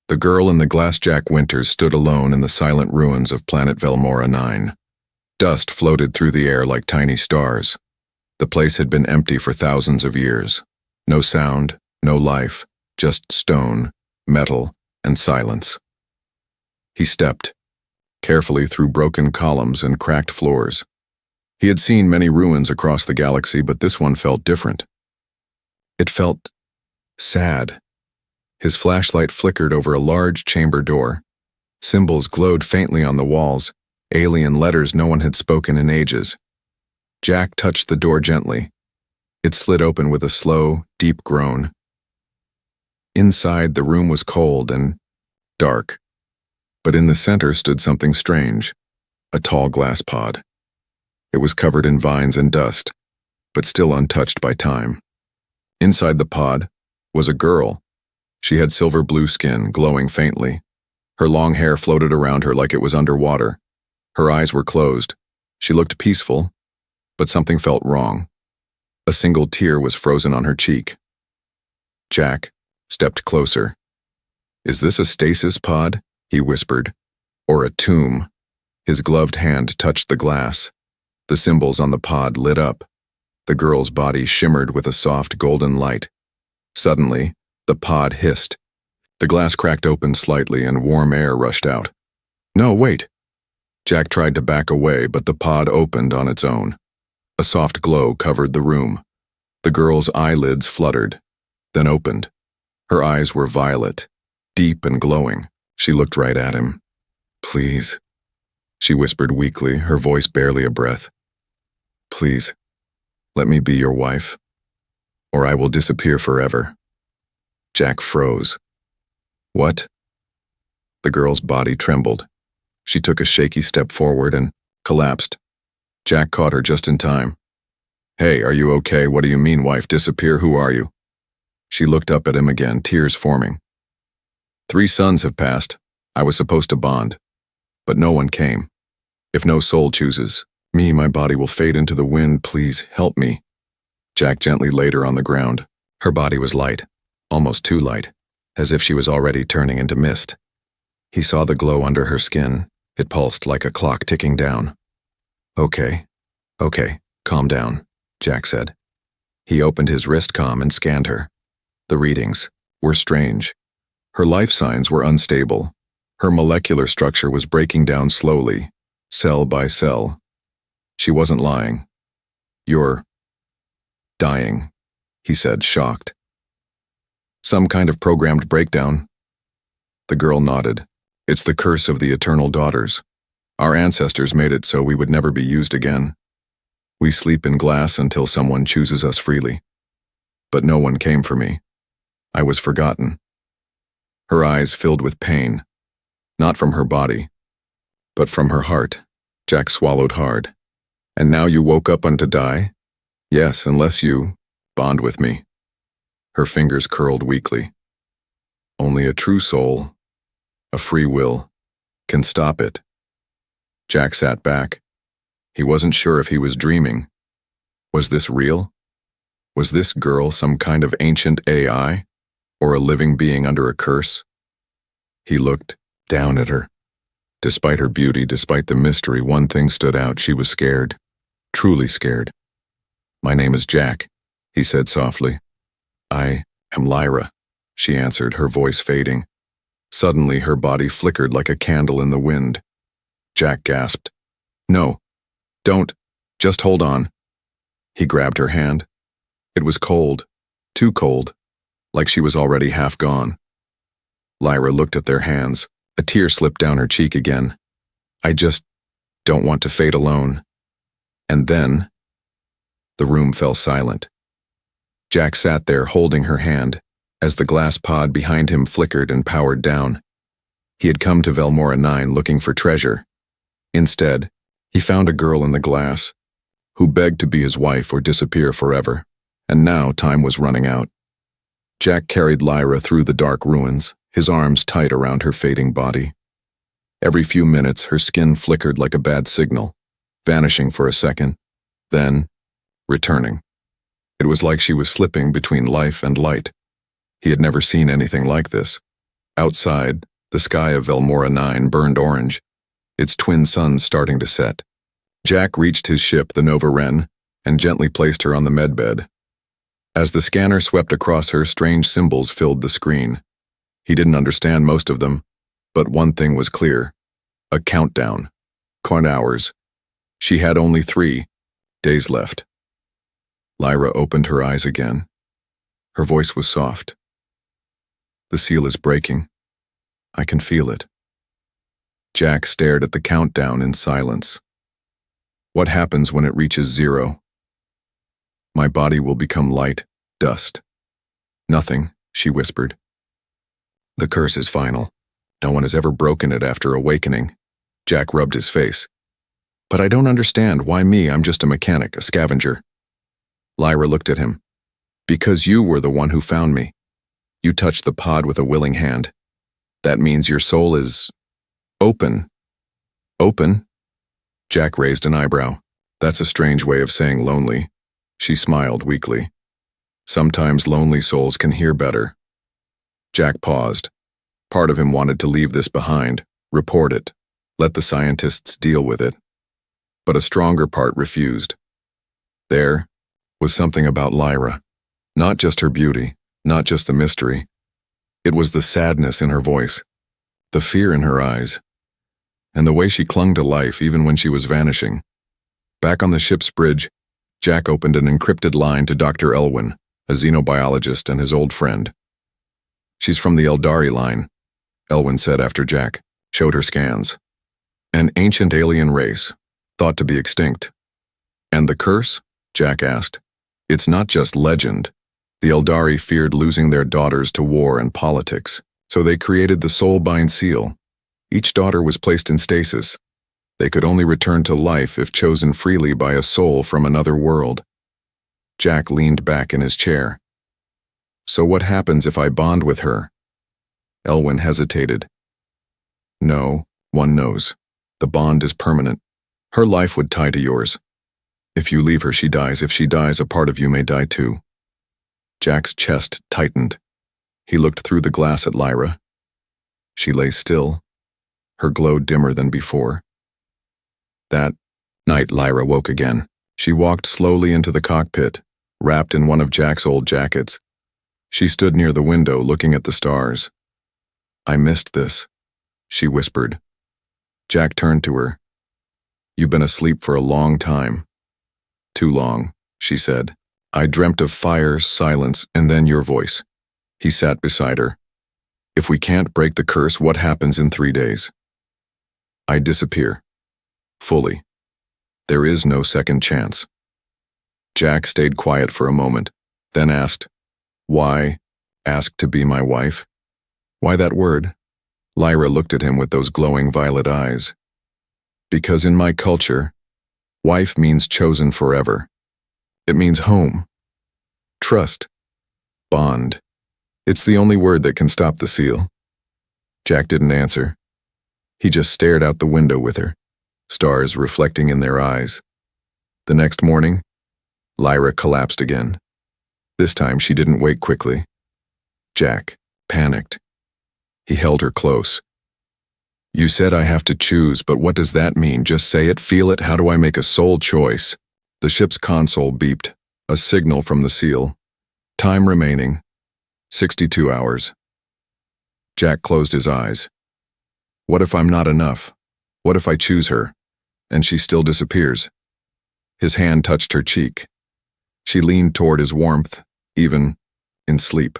The girl in the glass Jack Winters stood alone in the silent ruins of planet Velmora 9. Dust floated through the air like tiny stars. The place had been empty for thousands of years. No sound, no life, just stone, metal, and silence. He stepped, carefully through broken columns and cracked floors. He had seen many ruins across the galaxy, but this one felt different. It felt sad. His flashlight flickered over a large chamber door. Symbols glowed faintly on the walls, alien letters no one had spoken in ages. Jack touched the door gently. It slid open with a slow, deep groan. Inside, the room was cold and dark, but in the center stood something strange, a tall glass pod. It was covered in vines and dust, but still untouched by time. Inside the pod was a girl. She had silver blue skin, glowing faintly. Her long hair floated around her like it was underwater. Her eyes were closed. She looked peaceful, but something felt wrong. A single tear was frozen on her cheek. Jack stepped closer. "Is this a stasis pod?" he whispered. "Or a tomb?" His gloved hand touched the glass. The symbols on the pod lit up. The girl's body shimmered with a soft golden light. Suddenly, the pod hissed. The glass cracked open slightly and warm air rushed out. "No, wait!" Jack tried to back away, but the pod opened on its own. A soft glow covered the room. The girl's eyelids fluttered, then opened. Her eyes were violet, deep and glowing. She looked right at him. "Please," she whispered weakly, her voice barely a breath. "Please, let me be your wife, or I will disappear forever." Jack froze. "What?" The girl's body trembled. She took a shaky step forward and collapsed. Jack caught her just in time. "Hey, are you okay? What do you mean, wife? Disappear? Who are you?" She looked up at him again, tears forming. 3 suns have passed. I was supposed to bond, but no one came. If no soul chooses me, my body will fade into the wind. Please help me." Jack gently laid her on the ground. Her body was light, almost too light, as if she was already turning into mist. He saw the glow under her skin. It pulsed like a clock ticking down. Okay, calm down," Jack said. He opened his wristcom and scanned her. The readings were strange. Her life signs were unstable. Her molecular structure was breaking down slowly, cell by cell. She wasn't lying. "You're dying," he said, shocked. "Some kind of programmed breakdown?" The girl nodded. "It's the curse of the eternal daughters. Our ancestors made it so we would never be used again. We sleep in glass until someone chooses us freely. But no one came for me. I was forgotten." Her eyes filled with pain, not from her body, but from her heart. Jack swallowed hard. "And now you woke up unto die?" "Yes, unless you bond with me." Her fingers curled weakly. "Only a true soul, a free will, can stop it." Jack sat back. He wasn't sure if he was dreaming. Was this real? Was this girl some kind of ancient AI, or a living being under a curse? He looked down at her. Despite her beauty, despite the mystery, one thing stood out. She was scared. Truly scared. "My name is Jack," he said softly. "I am Lyra," she answered, her voice fading. Suddenly, her body flickered like a candle in the wind. Jack gasped. "No, don't, just hold on." He grabbed her hand. It was cold, too cold, like she was already half gone. Lyra looked at their hands. A tear slipped down her cheek again. "I just don't want to fade alone." And then, the room fell silent. Jack sat there holding her hand, as the glass pod behind him flickered and powered down. He had come to Velmora 9 looking for treasure. Instead, he found a girl in the glass, who begged to be his wife or disappear forever, and now time was running out. Jack carried Lyra through the dark ruins, his arms tight around her fading body. Every few minutes, her skin flickered like a bad signal, vanishing for a second, then returning. It was like she was slipping between life and light. He had never seen anything like this. Outside, the sky of Velmora 9 burned orange, its twin suns starting to set. Jack reached his ship, the Nova Wren, and gently placed her on the medbed. As the scanner swept across her, strange symbols filled the screen. He didn't understand most of them, but one thing was clear. A countdown. Count hours. She had only 3 days left. Lyra opened her eyes again. Her voice was soft. The seal is breaking. I can feel it. Jack stared at the countdown in silence. What happens when it reaches 0? My body will become light, dust. Nothing, she whispered. The curse is final. No one has ever broken it after awakening. Jack rubbed his face. But I don't understand. Why me? I'm just a mechanic, a scavenger. Lyra looked at him. Because you were the one who found me. You touched the pod with a willing hand. That means your soul is open. Open? Jack raised an eyebrow. That's a strange way of saying lonely. She smiled weakly. Sometimes lonely souls can hear better. Jack paused. Part of him wanted to leave this behind, report it, let the scientists deal with it. But a stronger part refused. There was something about Lyra. Not just her beauty, not just the mystery. It was the sadness in her voice, the fear in her eyes, and the way she clung to life even when she was vanishing. Back on the ship's bridge, Jack opened an encrypted line to Dr. Elwyn, a xenobiologist and his old friend. She's from the Eldari line, Elwyn said after Jack showed her scans. An ancient alien race, thought to be extinct. And the curse? Jack asked. It's not just legend. The Eldari feared losing their daughters to war and politics, so they created the Soulbind seal. Each daughter was placed in stasis. They could only return to life if chosen freely by a soul from another world. Jack leaned back in his chair. So what happens if I bond with her? Elwyn hesitated. No, one knows. The bond is permanent. Her life would tie to yours. If you leave her, she dies. If she dies, a part of you may die too. Jack's chest tightened. He looked through the glass at Lyra. She lay still, her glow dimmer than before. That night, Lyra woke again. She walked slowly into the cockpit, wrapped in one of Jack's old jackets. She stood near the window, looking at the stars. I missed this, she whispered. Jack turned to her. You've been asleep for a long time. Too long, she said. I dreamt of fire, silence, and then your voice. He sat beside her. If we can't break the curse, what happens in 3 days? I disappear. Fully. There is no second chance. Jack stayed quiet for a moment, then asked, Why ask to be my wife? Why that word? Lyra looked at him with those glowing violet eyes. Because in my culture, wife means chosen forever. It means home, trust, bond. It's the only word that can stop the seal. Jack didn't answer. He just stared out the window with her, stars reflecting in their eyes. The next morning, Lyra collapsed again. This time she didn't wake quickly. Jack panicked. He held her close. You said I have to choose, but what does that mean? Just say it, feel it. How do I make a soul choice? The ship's console beeped, a signal from the seal. Time remaining, 62 hours. Jack closed his eyes. What if I'm not enough? What if I choose her, and she still disappears? His hand touched her cheek. She leaned toward his warmth, even in sleep.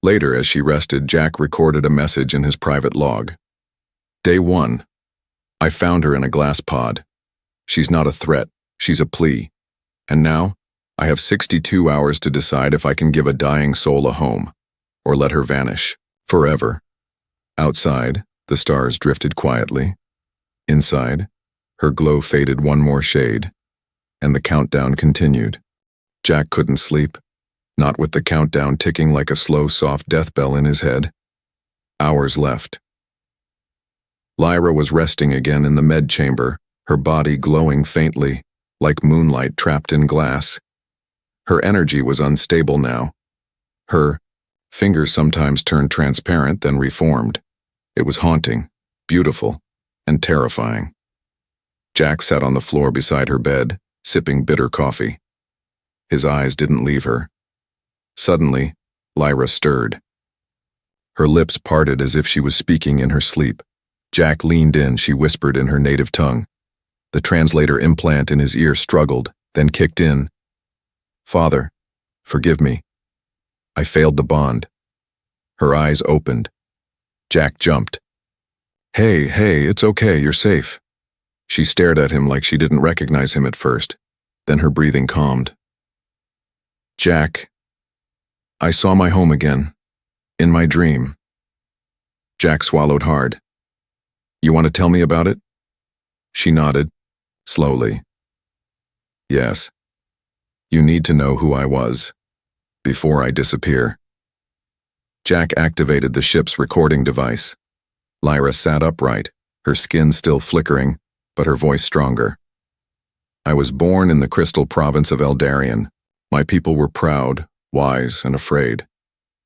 Later, as she rested, Jack recorded a message in his private log. Day 1. I found her in a glass pod. She's not a threat, she's a plea. And now, I have 62 hours to decide if I can give a dying soul a home, or let her vanish, forever. Outside, the stars drifted quietly. Inside, her glow faded one more shade, and the countdown continued. Jack couldn't sleep, not with the countdown ticking like a slow, soft death bell in his head. Hours left. Lyra was resting again in the med chamber, her body glowing faintly, like moonlight trapped in glass. Her energy was unstable now. Her Fingers sometimes turned transparent, then reformed. It was haunting, beautiful, and terrifying. Jack sat on the floor beside her bed, sipping bitter coffee. His eyes didn't leave her. Suddenly, Lyra stirred. Her lips parted as if she was speaking in her sleep. Jack leaned in, she whispered in her native tongue. The translator implant in his ear struggled, then kicked in. "Father, forgive me. I failed the bond." Her eyes opened. Jack jumped. Hey, it's okay, you're safe." She stared at him like she didn't recognize him at first. Then her breathing calmed. "Jack, I saw my home again. In my dream." Jack swallowed hard. "You want to tell me about it?" She nodded, slowly. "Yes. You need to know who I was, before I disappear." Jack activated the ship's recording device. Lyra sat upright, her skin still flickering, but her voice stronger. "I was born in the crystal province of Eldarian. My people were proud, wise, and afraid.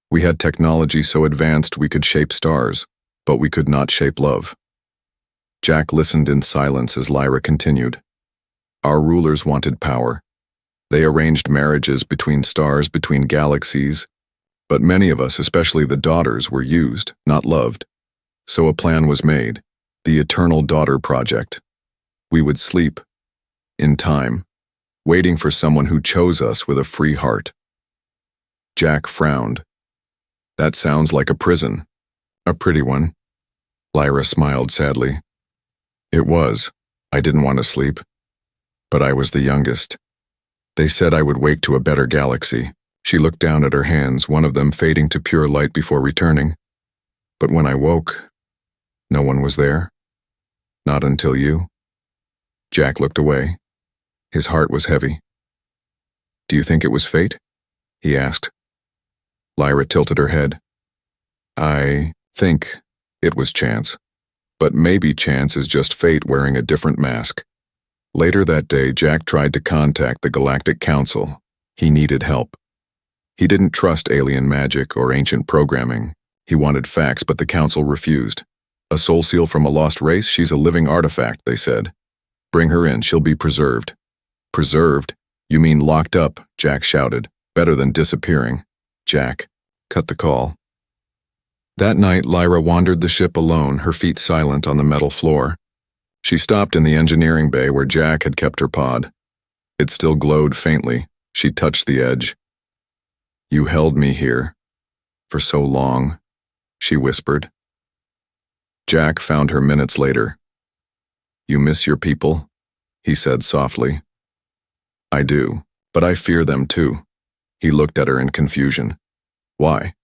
We had technology so advanced we could shape stars, but we could not shape love." Jack listened in silence as Lyra continued. "Our rulers wanted power. They arranged marriages between stars, between galaxies, but many of us, especially the daughters, were used, not loved. So a plan was made, the Eternal Daughter Project. We would sleep, in time, waiting for someone who chose us with a free heart." Jack frowned. "That sounds like a prison. A pretty one." Lyra smiled sadly. "It was. I didn't want to sleep. But I was the youngest. They said I would wake to a better galaxy." She looked down at her hands, one of them fading to pure light before returning. "But when I woke, no one was there. Not until you." Jack looked away. His heart was heavy. "Do you think it was fate?" he asked. Lyra tilted her head. "I think it was chance. But maybe chance is just fate wearing a different mask." Later that day, Jack tried to contact the Galactic Council. He needed help. He didn't trust alien magic or ancient programming. He wanted facts, but the Council refused. "A soul seal from a lost race? She's a living artifact," they said. "Bring her in, she'll be preserved." "Preserved? You mean locked up?" Jack shouted. "Better than disappearing." Jack cut the call. That night, Lyra wandered the ship alone, her feet silent on the metal floor. She stopped in the engineering bay where Jack had kept her pod. It still glowed faintly. She touched the edge. "You held me here for so long," she whispered. Jack found her minutes later. "You miss your people?" he said softly. "I do, but I fear them too." He looked at her in confusion. "Why?"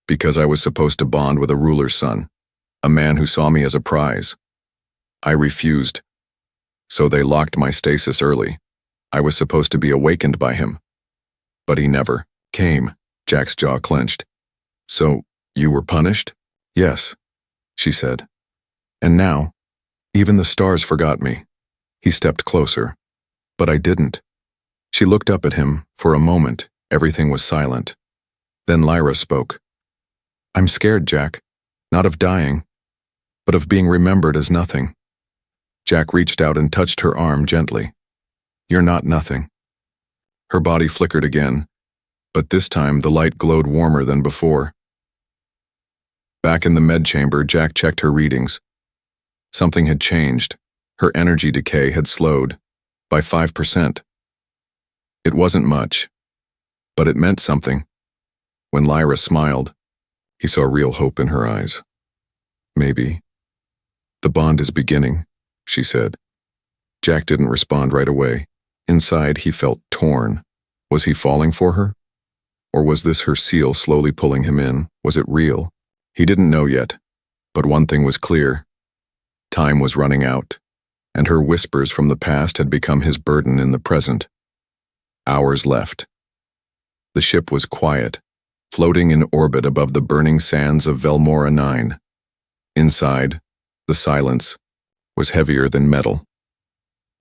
"Because I was supposed to bond with a ruler's son, a man who saw me as a prize. I refused. So they locked my stasis early. I was supposed to be awakened by him. But he never came." Jack's jaw clenched. "So, you were punished?" "Yes," she said. "And now, even the stars forgot me." He stepped closer. "But I didn't." She looked up at him. For a moment, everything was silent. Then Lyra spoke. "I'm scared, Jack. Not of dying, but of being remembered as nothing." Jack reached out and touched her arm gently. "You're not nothing." Her body flickered again, but this time the light glowed warmer than before. Back in the med chamber, Jack checked her readings. Something had changed. Her energy decay had slowed by 5%. It wasn't much, but it meant something. When Lyra smiled, he saw real hope in her eyes. "Maybe. The bond is beginning," she said. Jack didn't respond right away. Inside, he felt torn. Was he falling for her? Or was this her seal slowly pulling him in? Was it real? He didn't know yet, but one thing was clear. Time was running out, and her whispers from the past had become his burden in the present. Hours left. The ship was quiet, floating in orbit above the burning sands of Velmora 9. Inside, the silence was heavier than metal.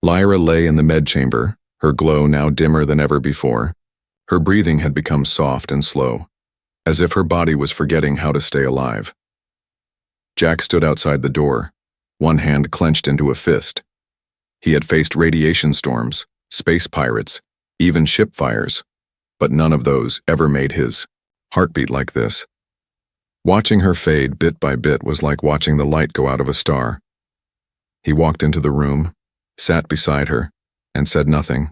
Lyra lay in the med chamber, her glow now dimmer than ever before. Her breathing had become soft and slow. as if her body was forgetting how to stay alive. Jack stood outside the door, one hand clenched into a fist. He had faced radiation storms, space pirates, even ship fires, but none of those ever made his heart beat like this. Watching her fade bit by bit was like watching the light go out of a star. He walked into the room, sat beside her, and said nothing.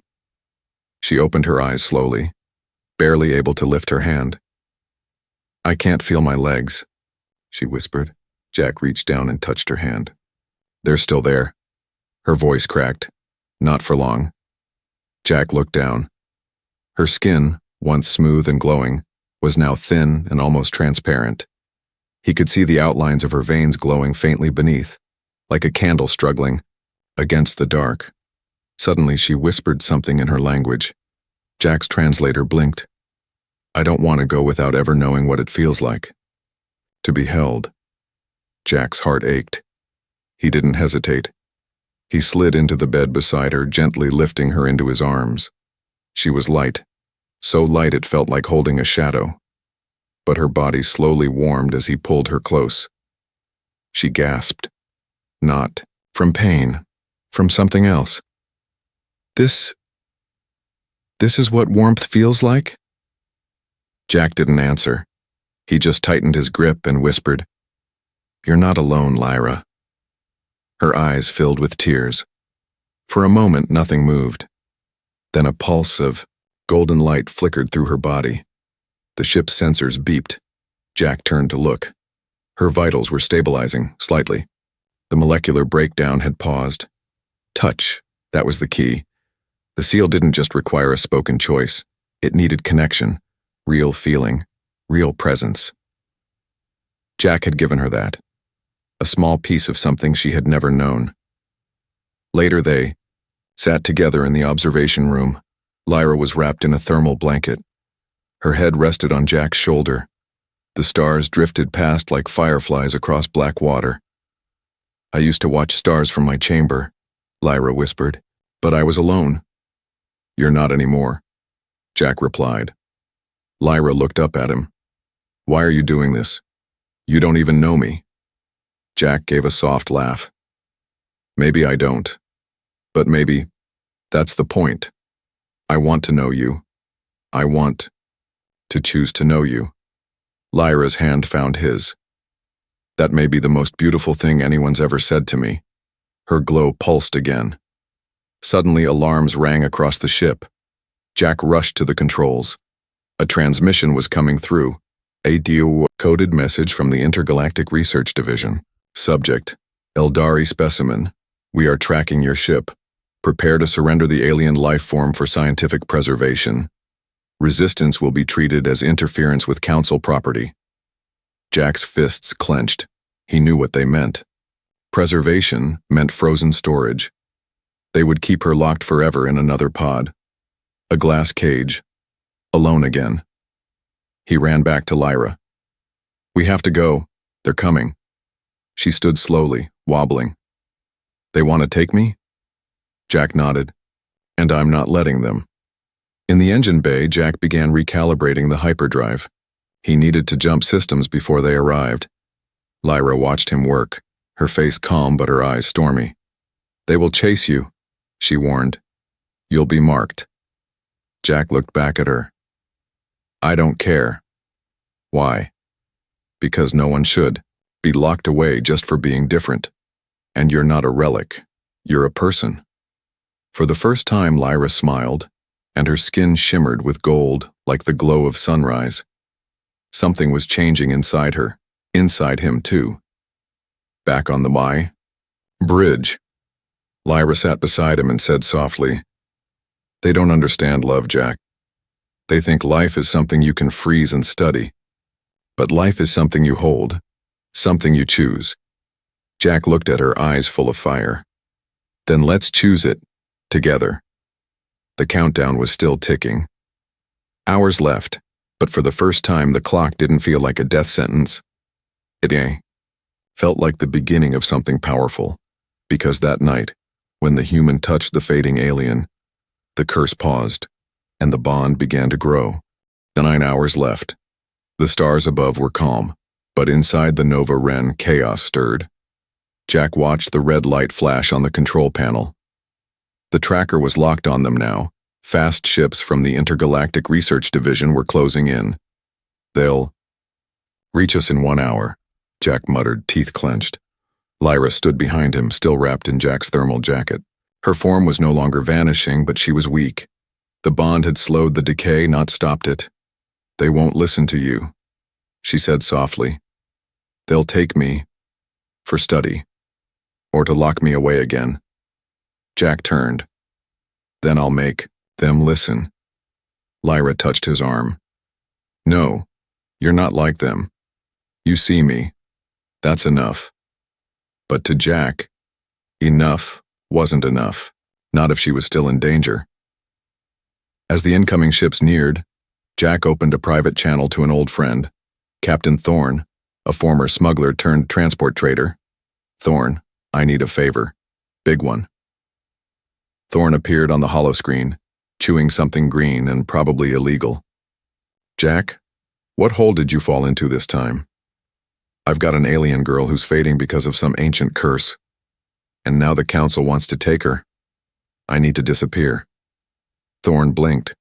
She opened her eyes slowly, barely able to lift her hand. "I can't feel my legs," she whispered. Jack reached down and touched her hand. "They're still there." Her voice cracked. "Not for long." Jack looked down. Her skin, once smooth and glowing, was now thin and almost transparent. He could see the outlines of her veins glowing faintly beneath, like a candle struggling against the dark. Suddenly she whispered something in her language. Jack's translator blinked. "I don't want to go without ever knowing what it feels like. To be held." Jack's heart ached. He didn't hesitate. He slid into the bed beside her, gently lifting her into his arms. She was light, so light it felt like holding a shadow. But her body slowly warmed as he pulled her close. She gasped. Not from pain, from something else. This is what warmth feels like?" Jack didn't answer. He just tightened his grip and whispered, "You're not alone, Lyra." Her eyes filled with tears. For a moment, nothing moved. Then a pulse of golden light flickered through her body. The ship's sensors beeped. Jack turned to look. Her vitals were stabilizing, slightly. The molecular breakdown had paused. Touch, that was the key. The seal didn't just require a spoken choice. It needed connection, real feeling, real presence. Jack had given her that. A small piece of something she had never known. Later they sat together in the observation room. Lyra was wrapped in a thermal blanket. Her head rested on Jack's shoulder. The stars drifted past like fireflies across black water. "I used to watch stars from my chamber," Lyra whispered, "but I was alone." "You're not anymore," Jack replied. Lyra looked up at him. "Why are you doing this? You don't even know me." Jack gave a soft laugh. "Maybe I don't. But maybe that's the point. I want to know you. I want to choose to know you." Lyra's hand found his. "That may be the most beautiful thing anyone's ever said to me." Her glow pulsed again. Suddenly alarms rang across the ship. Jack rushed to the controls. A transmission was coming through. A coded message from the Intergalactic Research Division. Subject: Eldari specimen. "We are tracking your ship. Prepare to surrender the alien life form for scientific preservation. Resistance will be treated as interference with Council property." Jack's fists clenched. He knew what they meant. Preservation meant frozen storage. They would keep her locked forever in another pod. A glass cage. Alone again. He ran back to Lyra. "We have to go. They're coming." She stood slowly, wobbling. "They want to take me?" Jack nodded. "And I'm not letting them." In the engine bay, Jack began recalibrating the hyperdrive. He needed to jump systems before they arrived. Lyra watched him work, her face calm but her eyes stormy. "They will chase you," she warned. "You'll be marked." Jack looked back at her. "I don't care." "Why?" "Because no one should be locked away just for being different. And you're not a relic. You're a person." For the first time, Lyra smiled, and her skin shimmered with gold like the glow of sunrise. Something was changing inside her, inside him too. Back on the bridge, Lyra sat beside him and said softly, "They don't understand love, Jack. They think life is something you can freeze and study. But life is something you hold, something you choose." Jack looked at her, eyes full of fire. "Then let's choose it, together." The countdown was still ticking. Hours left, but for the first time the clock didn't feel like a death sentence. It felt like the beginning of something powerful, because that night, when the human touched the fading alien, the curse paused, and the bond began to grow. The 9 hours left. The stars above were calm, but inside the Nova Ren, chaos stirred. Jack watched the red light flash on the control panel. The tracker was locked on them now. Fast ships from the Intergalactic Research Division were closing in. They'll reach us in 1 hour, Jack muttered, teeth clenched. Lyra stood behind him, still wrapped in Jack's thermal jacket. Her form was no longer vanishing, but she was weak. The bond had slowed the decay, not stopped it. They won't listen to you, she said softly. They'll take me for study, or to lock me away again. Jack turned. Then I'll make them listen. Lyra touched his arm. No, you're not like them. You see me. That's enough. But to Jack, enough wasn't enough, not if she was still in danger. As the incoming ships neared, Jack opened a private channel to an old friend, Captain Thorne, a former smuggler turned transport trader. Thorne, I need a favor. Big one. Thorne appeared on the holoscreen, chewing something green and probably illegal. Jack, what hole did you fall into this time? I've got an alien girl who's fading because of some ancient curse. And now the council wants to take her. I need to disappear. Thorne blinked.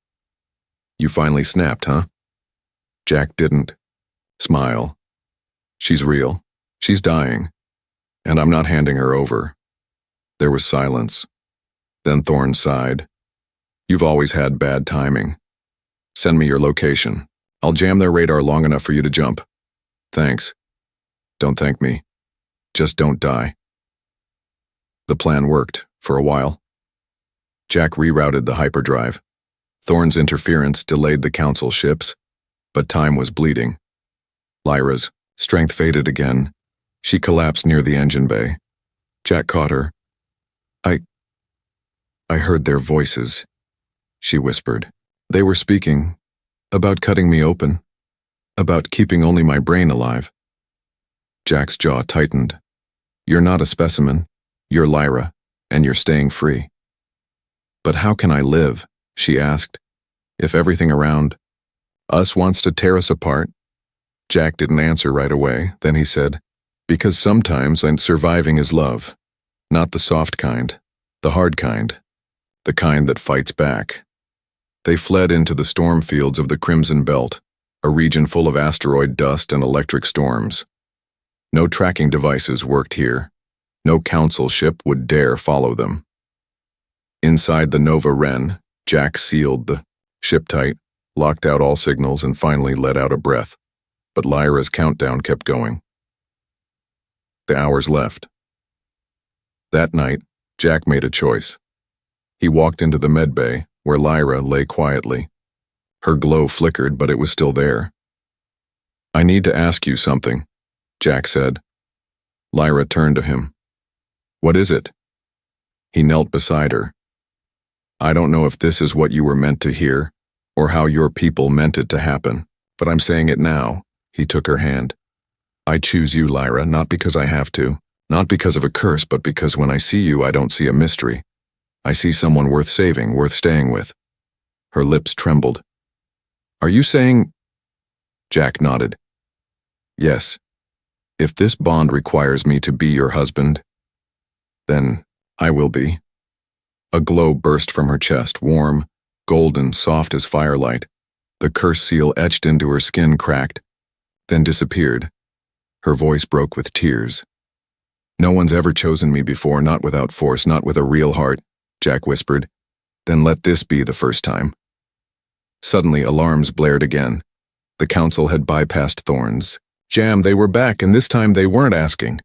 You finally snapped, huh? Jack didn't. Smile. She's real. She's dying. And I'm not handing her over. There was silence. Then Thorne sighed. You've always had bad timing. Send me your location. I'll jam their radar long enough for you to jump. Thanks. Don't thank me. Just don't die. The plan worked, for a while. Jack rerouted the hyperdrive. Thorne's interference delayed the council ships, but time was bleeding. Lyra's strength faded again. She collapsed near the engine bay. Jack caught her. I heard their voices, she whispered. They were speaking about cutting me open, about keeping only my brain alive. Jack's jaw tightened. You're not a specimen. You're Lyra, and you're staying free. But how can I live, she asked, if everything around us wants to tear us apart? Jack didn't answer right away. Then he said, because sometimes surviving is love. Not the soft kind, the hard kind, the kind that fights back. They fled into the storm fields of the Crimson Belt, a region full of asteroid dust and electric storms. No tracking devices worked here. No council ship would dare follow them. Inside the Nova Ren, Jack sealed the ship tight, locked out all signals, and finally let out a breath. But Lyra's countdown kept going. The hours left. That night, Jack made a choice. He walked into the medbay, where Lyra lay quietly. Her glow flickered, but it was still there. I need to ask you something, Jack said. Lyra turned to him. What is it? He knelt beside her. I don't know if this is what you were meant to hear, or how your people meant it to happen, but I'm saying it now. He took her hand. I choose you, Lyra, not because I have to, not because of a curse, but because when I see you, I don't see a mystery. I see someone worth saving, worth staying with. Her lips trembled. Are you saying? Jack nodded. Yes. If this bond requires me to be your husband, then I will be. A glow burst from her chest, warm, golden, soft as firelight. The curse seal etched into her skin cracked, then disappeared. Her voice broke with tears. No one's ever chosen me before, not without force, not with a real heart, Jack whispered. Then let this be the first time. Suddenly, alarms blared again. The council had bypassed Thorne's jam. They were back, and this time they weren't asking.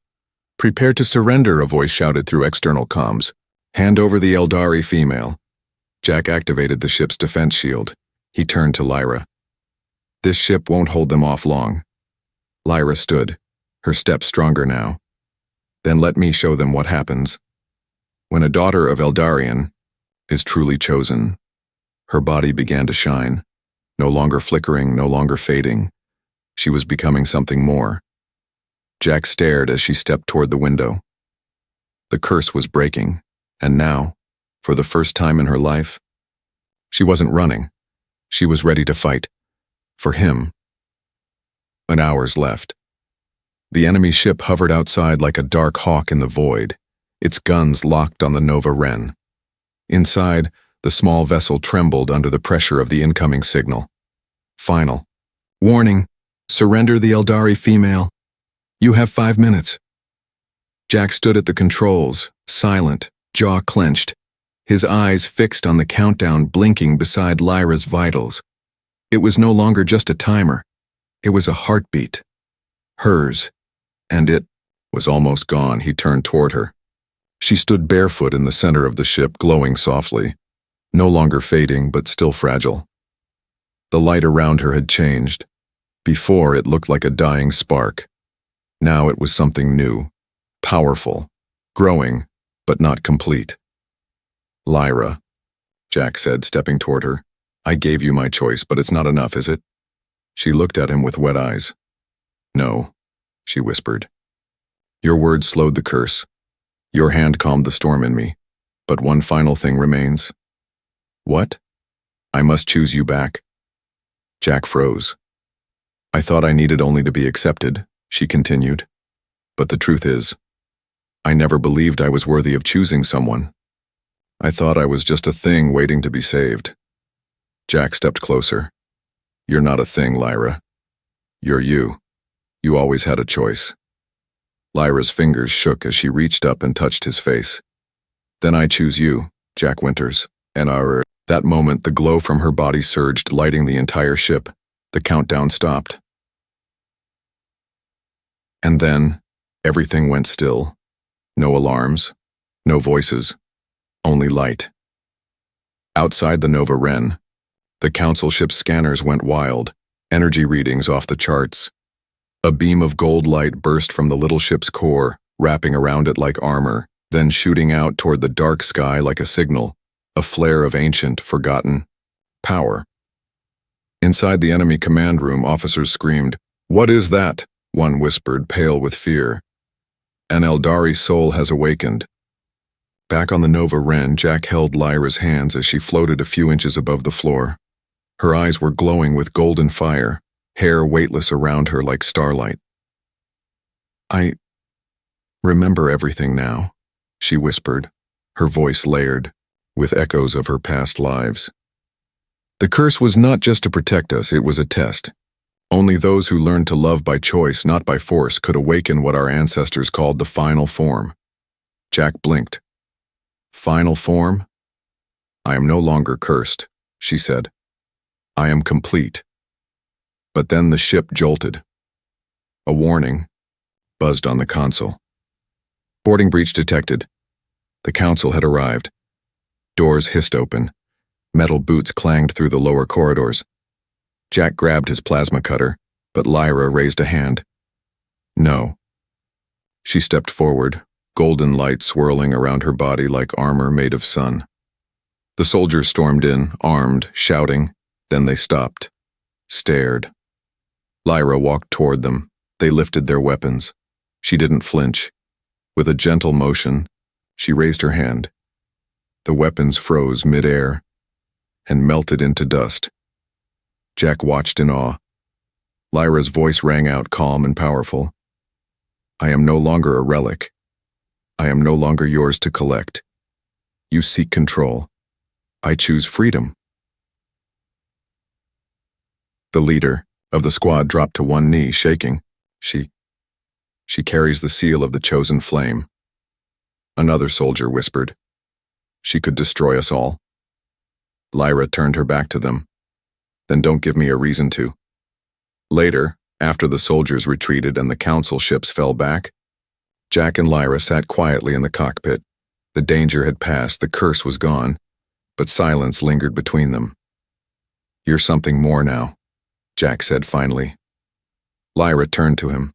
Prepare to surrender, a voice shouted through external comms. Hand over the Eldari female. Jack activated the ship's defense shield. He turned to Lyra. This ship won't hold them off long. Lyra stood, her steps stronger now. Then let me show them what happens when a daughter of Eldarian is truly chosen. Her body began to shine, no longer flickering, no longer fading. She was becoming something more. Jack stared as she stepped toward the window. The curse was breaking, and now, for the first time in her life, she wasn't running. She was ready to fight. For him. and hours left. The enemy ship hovered outside like a dark hawk in the void, its guns locked on the Nova Ren. Inside, the small vessel trembled under the pressure of the incoming signal. Final. Warning. Surrender the Eldari female. You have 5 minutes. Jack stood at the controls, silent, jaw clenched, his eyes fixed on the countdown blinking beside Lyra's vitals. It was no longer just a timer. It was a heartbeat. Hers. And it was almost gone. He turned toward her. She stood barefoot in the center of the ship, glowing softly, no longer fading but still fragile. The light around her had changed. Before, it looked like a dying spark. Now it was something new, powerful, growing, but not complete. Lyra, Jack said, stepping toward her. I gave you my choice, but it's not enough, is it? She looked at him with wet eyes. No, she whispered. Your words slowed the curse. Your hand calmed the storm in me. But one final thing remains. What? I must choose you back. Jack froze. I thought I needed only to be accepted, she continued. But the truth is, I never believed I was worthy of choosing someone. I thought I was just a thing waiting to be saved. Jack stepped closer. You're not a thing, Lyra. You're you. You always had a choice. Lyra's fingers shook as she reached up and touched his face. Then I choose you, Jack Winters, and that moment the glow from her body surged, lighting the entire ship. The countdown stopped. And then, everything went still. No alarms, no voices, only light. Outside the Nova Ren, the Council ship's scanners went wild, energy readings off the charts. A beam of gold light burst from the little ship's core, wrapping around it like armor, then shooting out toward the dark sky like a signal, a flare of ancient, forgotten power. Inside the enemy command room, officers screamed, "What is that?" One whispered, pale with fear. An Eldari soul has awakened. Back on the Nova Ren, Jack held Lyra's hands as she floated a few inches above the floor. Her eyes were glowing with golden fire, hair weightless around her like starlight. I remember everything now, she whispered, her voice layered, with echoes of her past lives. The curse was not just to protect us, it was a test. Only those who learned to love by choice, not by force, could awaken what our ancestors called the final form. Jack blinked. Final form? I am no longer cursed, she said. I am complete. But then the ship jolted. A warning buzzed on the console. Boarding breach detected. The Council had arrived. Doors hissed open. Metal boots clanged through the lower corridors. Jack grabbed his plasma cutter, but Lyra raised a hand. No. She stepped forward, golden light swirling around her body like armor made of sun. The soldiers stormed in, armed, shouting. Then they stopped, stared. Lyra walked toward them. They lifted their weapons. She didn't flinch. With a gentle motion, she raised her hand. The weapons froze mid-air and melted into dust. Jack watched in awe. Lyra's voice rang out calm and powerful. I am no longer a relic. I am no longer yours to collect. You seek control. I choose freedom. The leader of the squad dropped to one knee, shaking. She carries the seal of the chosen flame. Another soldier whispered. She could destroy us all. Lyra turned her back to them. Then don't give me a reason to. Later, after the soldiers retreated and the Council ships fell back, Jack and Lyra sat quietly in the cockpit. The danger had passed, the curse was gone, but silence lingered between them. You're something more now, Jack said finally. Lyra turned to him.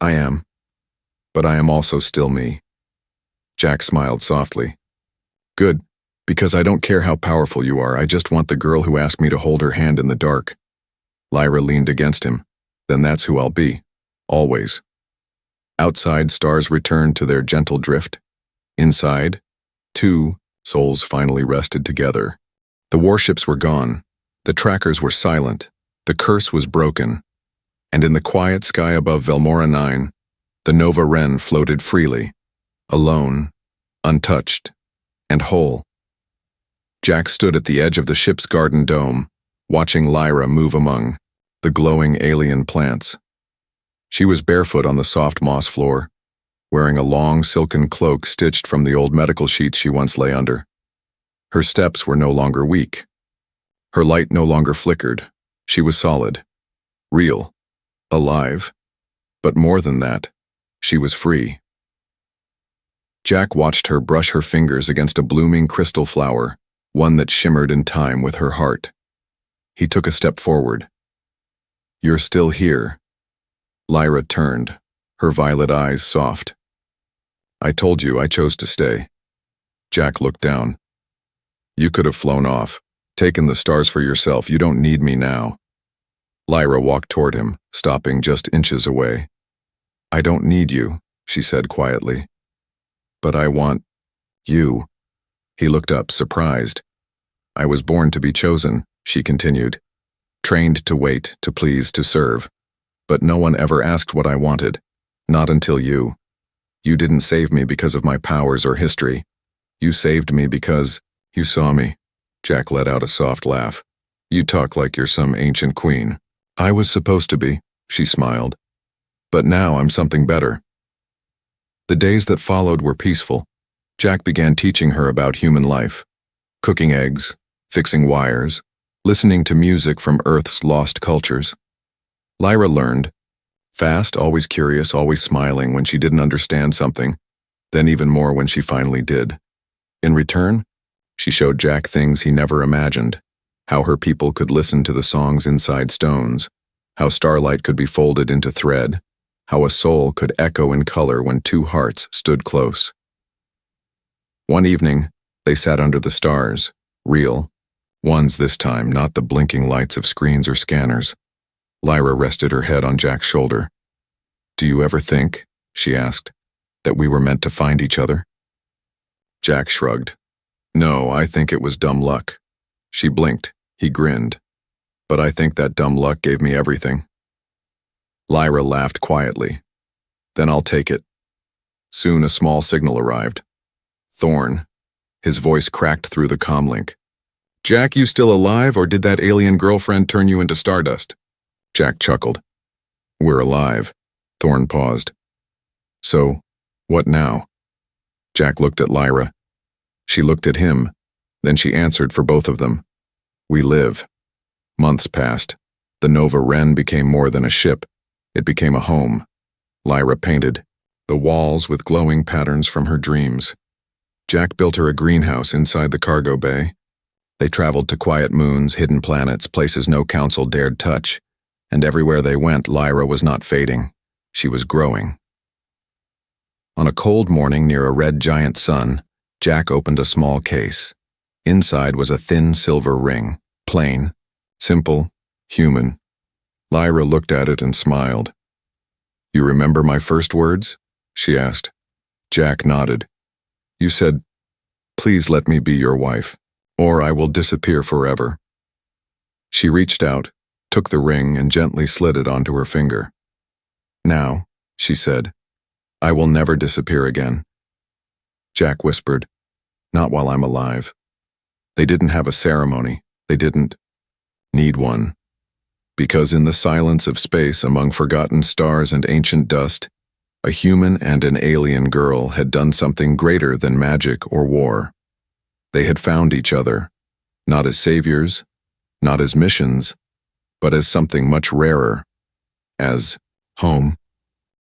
I am, but I am also still me. Jack smiled softly. Good. Because I don't care how powerful you are, I just want the girl who asked me to hold her hand in the dark. Lyra leaned against him. Then that's who I'll be. Always. Outside, stars returned to their gentle drift. Inside, two souls finally rested together. The warships were gone. The trackers were silent. The curse was broken. And in the quiet sky above Velmora 9, the Nova Wren floated freely, alone, untouched, and whole. Jack stood at the edge of the ship's garden dome, watching Lyra move among the glowing alien plants. She was barefoot on the soft moss floor, wearing a long silken cloak stitched from the old medical sheets she once lay under. Her steps were no longer weak. Her light no longer flickered. She was solid, real, alive. But more than that, she was free. Jack watched her brush her fingers against a blooming crystal flower, one that shimmered in time with her heart. He took a step forward. "You're still here." Lyra turned, her violet eyes soft. "I told you I chose to stay." Jack looked down. "You could have flown off, taken the stars for yourself. You don't need me now." Lyra walked toward him, stopping just inches away. "I don't need you," she said quietly. "But I want you." He looked up, surprised. "I was born to be chosen," she continued. "Trained to wait, to please, to serve. But no one ever asked what I wanted. Not until you. You didn't save me because of my powers or history. You saved me because you saw me." Jack let out a soft laugh. "You talk like you're some ancient queen." "I was supposed to be," she smiled. "But now I'm something better." The days that followed were peaceful. Jack began teaching her about human life. Cooking eggs, fixing wires, listening to music from Earth's lost cultures. Lyra learned. Fast, always curious, always smiling when she didn't understand something, then even more when she finally did. In return, she showed Jack things he never imagined. How her people could listen to the songs inside stones, how starlight could be folded into thread, how a soul could echo in color when two hearts stood close. One evening, they sat under the stars, real, ones this time, not the blinking lights of screens or scanners. Lyra rested her head on Jack's shoulder. "Do you ever think," she asked, "that we were meant to find each other?" Jack shrugged. "No, I think it was dumb luck." She blinked. He grinned. "But I think that dumb luck gave me everything." Lyra laughed quietly. "Then I'll take it." Soon a small signal arrived. Thorn. His voice cracked through the comlink. "Jack, you still alive, or did that alien girlfriend turn you into stardust?" Jack chuckled. "We're alive." Thorn paused. "So, what now?" Jack looked at Lyra. She looked at him, then she answered for both of them. "We live." Months passed. The Nova Wren became more than a ship. It became a home. Lyra painted the walls with glowing patterns from her dreams. Jack built her a greenhouse inside the cargo bay. They traveled to quiet moons, hidden planets, places no council dared touch. And everywhere they went, Lyra was not fading. She was growing. On a cold morning near a red giant sun, Jack opened a small case. Inside was a thin silver ring, plain, simple, human. Lyra looked at it and smiled. "You remember my first words?" she asked. Jack nodded. "You said, 'Please let me be your wife, or I will disappear forever.'" She reached out, took the ring, and gently slid it onto her finger. "Now," she said, "I will never disappear again." Jack whispered, "Not while I'm alive." They didn't have a ceremony. They didn't need one. Because in the silence of space among forgotten stars and ancient dust, a human and an alien girl had done something greater than magic or war. They had found each other, not as saviors, not as missions, but as something much rarer, as home.